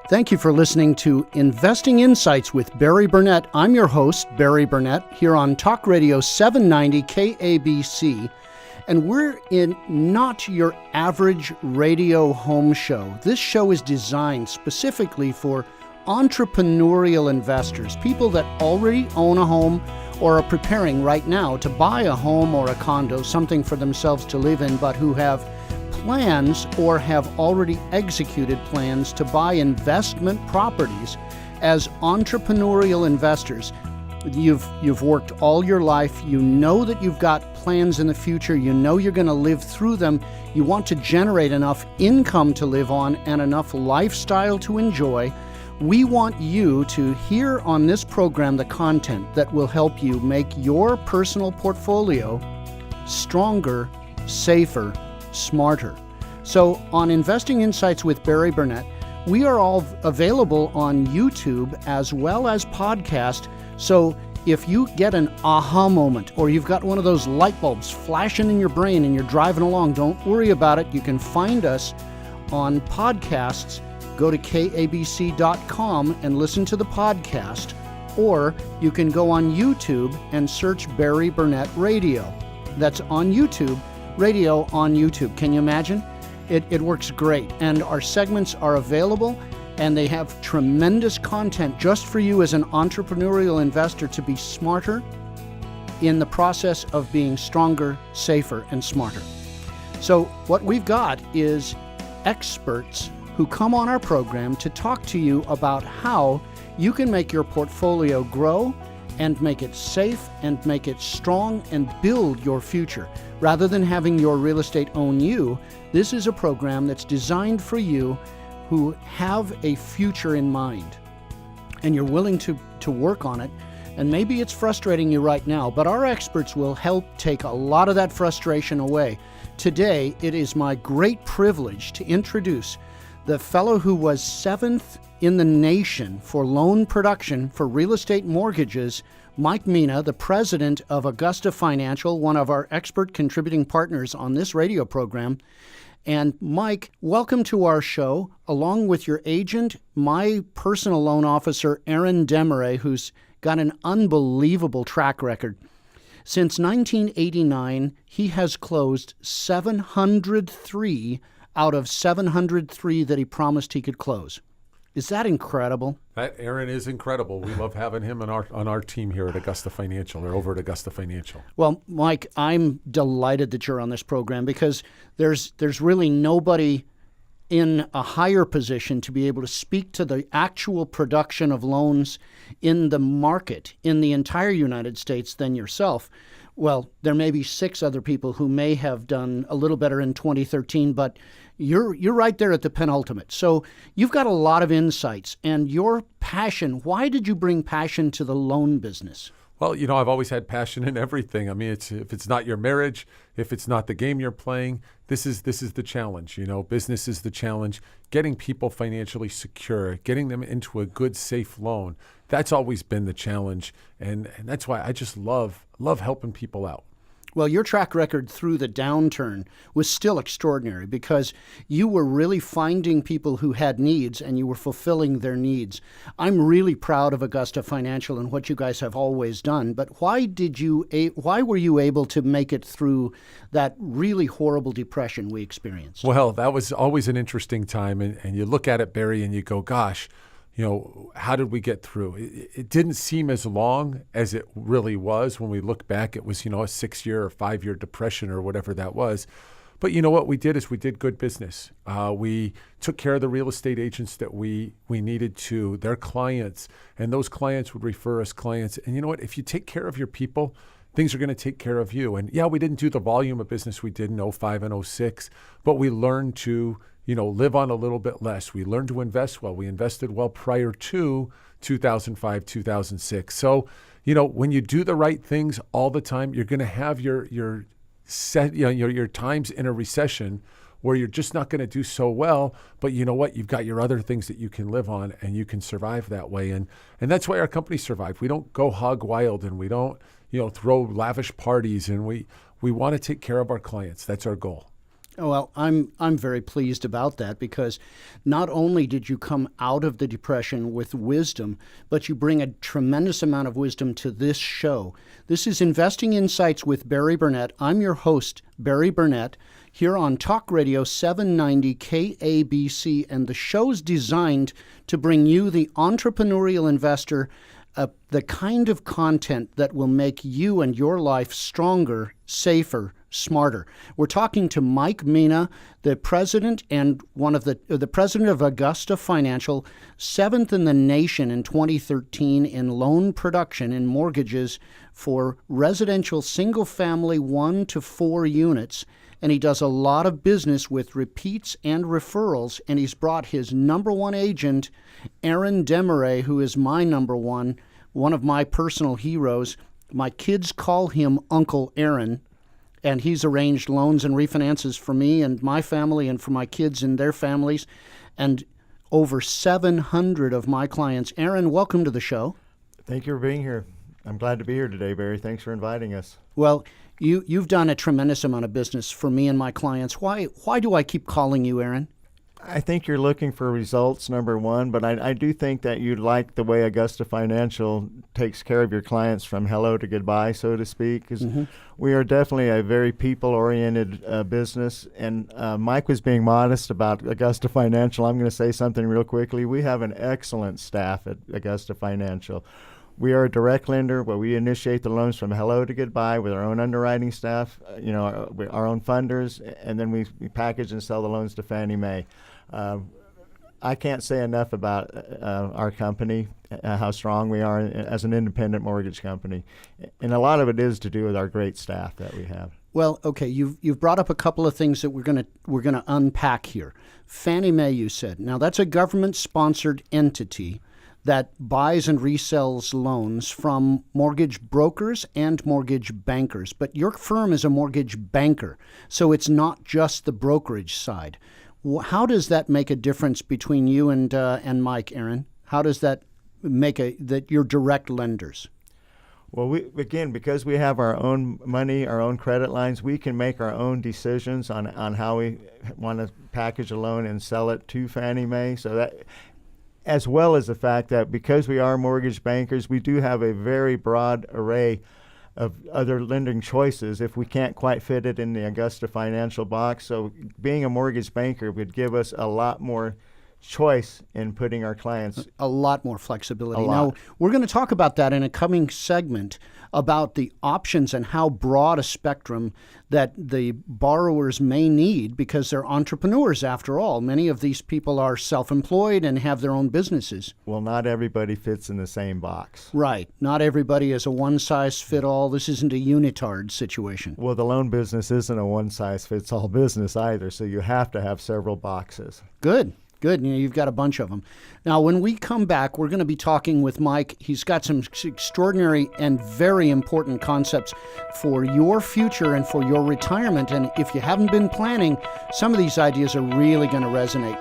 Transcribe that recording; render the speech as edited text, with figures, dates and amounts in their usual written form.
Thank you for listening to Investing Insights with Barry Burnett. I'm your host, Barry Burnett, here on Talk Radio 790 KABC. And we're in not your average radio home show. This show is designed specifically for entrepreneurial investors, people that already own a home or are preparing right now to buy a home or a condo, something for themselves to live in, but who have plans or have already executed plans to buy investment properties as entrepreneurial investors. You've worked all your life. You know that you've got plans in the future. You know you're going to live through them. You want to generate enough income to live on and enough lifestyle to enjoy. We want you to hear on this program the content that will help you make your personal portfolio stronger, safer, smarter. So on Investing Insights with Barry Burnett, we are all available on YouTube as well as podcast. So if you get an aha moment or you've got one of those light bulbs flashing in your brain and you're driving along, don't worry about it. You can find us on podcasts. Go to kabc.com and listen to the podcast, or you can go on YouTube and search Barry Burnett Radio. That's on YouTube. Radio on YouTube. Can you imagine? It works great. And our segments are available, and they have tremendous content just for you as an entrepreneurial investor to be smarter in the process of being stronger, safer, and smarter. So what we've got is experts who come on our program to talk to you about how you can make your portfolio grow and make it safe and make it strong and build your future. Rather than having your real estate own you, this is a program that's designed for you who have a future in mind and you're willing to work on it. And maybe it's frustrating you right now, but our experts will help take a lot of that frustration away. Today, it is my great privilege to introduce the fellow who was 7th in the nation for loan production for real estate mortgages, Mike Meena, the president of Augusta Financial, one of our expert contributing partners on this radio program. And Mike, welcome to our show, along with your agent, my personal loan officer, Aaron DesMarais, who's got an unbelievable track record. Since 1989, he has closed 703 out of 703 that he promised he could close. Is that incredible? That Aaron is incredible. We love having him on our team here at Augusta Financial, or over at Augusta Financial. Well, Mike, I'm delighted that you're on this program because there's really nobody in a higher position to be able to speak to the actual production of loans in the market in the entire United States than yourself. Well, there may be 6 other people who may have done a little better in 2013, but you're right there at the penultimate. So you've got a lot of insights and your passion. Why did you bring passion to the loan business? Well, I've always had passion in everything. I mean, if it's not your marriage, if it's not the game you're playing, this is the challenge. Business is the challenge. Getting people financially secure, getting them into a good, safe loan. That's always been the challenge, and that's why I just love helping people out. Well, your track record through the downturn was still extraordinary because you were really finding people who had needs and you were fulfilling their needs. I'm really proud of Augusta Financial and what you guys have always done, but why were you able to make it through that really horrible depression we experienced? Well, that was always an interesting time, and you look at it, Barry, and you go, gosh, how did we get through? It didn't seem as long as it really was. When we look back, it was, a 6-year or 5-year depression or whatever that was. But what we did is we did good business. We took care of the real estate agents that we needed to, their clients, and those clients would refer us clients. And you know what? If you take care of your people, things are going to take care of you. And yeah, we didn't do the volume of business we did in 05 and 06, but we learned to live on a little bit less. We learned to invest well. We invested well prior to 2005, 2006. So, when you do the right things all the time, you're going to have your times in a recession where you're just not going to do so well. But you know what? You've got your other things that you can live on, and you can survive that way. And that's why our company survived. We don't go hog wild, and we don't, throw lavish parties, and we want to take care of our clients. That's our goal. Well, I'm very pleased about that because not only did you come out of the depression with wisdom, but you bring a tremendous amount of wisdom to this show. This is Investing Insights with Barry Burnett. I'm your host, Barry Burnett, here on Talk Radio 790 KABC, and the show's designed to bring you, the entrepreneurial investor, the kind of content that will make you and your life stronger, safer, smarter. We're talking to Mike Meena, the president and one of the president of Augusta Financial, 7th in the nation in 2013 in loan production and mortgages for residential single-family 1 to 4 units. And he does a lot of business with repeats and referrals, and he's brought his number one agent, Aaron DesMarais, who is my number one of my personal heroes. My kids call him Uncle Aaron, and he's arranged loans and refinances for me and my family and for my kids and their families, and over 700 of my clients. Aaron, welcome to the show. Thank you for being here. I'm glad to be here today, Barry. Thanks for inviting us. Well, you've done a tremendous amount of business for me and my clients. Why do I keep calling you, Aaron? I think you're looking for results, number one, but I do think that you like the way Augusta Financial takes care of your clients from hello to goodbye, so to speak, because we are definitely a very people-oriented business. And Mike was being modest about Augusta Financial. I'm going to say something real quickly. We have an excellent staff at Augusta Financial. We are a direct lender where we initiate the loans from hello to goodbye with our own underwriting staff, our own funders, and then we package and sell the loans to Fannie Mae. I can't say enough about our company, how strong we are as an independent mortgage company, and a lot of it is to do with our great staff that we have. Well, okay, you've brought up a couple of things that we're gonna unpack here. Fannie Mae, you said. Now that's a government-sponsored entity that buys and resells loans from mortgage brokers and mortgage bankers. But your firm is a mortgage banker, so it's not just the brokerage side. How does that make a difference between you and Mike, Aaron? How does that make that you're direct lenders? Well, because we have our own money, our own credit lines, we can make our own decisions on how we want to package a loan and sell it to Fannie Mae. So that, as well as the fact that because we are mortgage bankers, we do have a very broad array of other lending choices if we can't quite fit it in the Augusta Financial box. So being a mortgage banker would give us a lot more choice in putting our clients. A lot more flexibility. Now, we're going to talk about that in a coming segment about the options and how broad a spectrum that the borrowers may need because they're entrepreneurs after all. Many of these people are self-employed and have their own businesses. Well, not everybody fits in the same box. Right. Not everybody is a one-size-fit-all. This isn't a unitard situation. Well, the loan business isn't a one-size-fits-all business either, so you have to have several boxes. Good. Good. You've got a bunch of them. Now, when we come back, we're going to be talking with Mike. He's got some extraordinary and very important concepts for your future and for your retirement. And if you haven't been planning, some of these ideas are really going to resonate.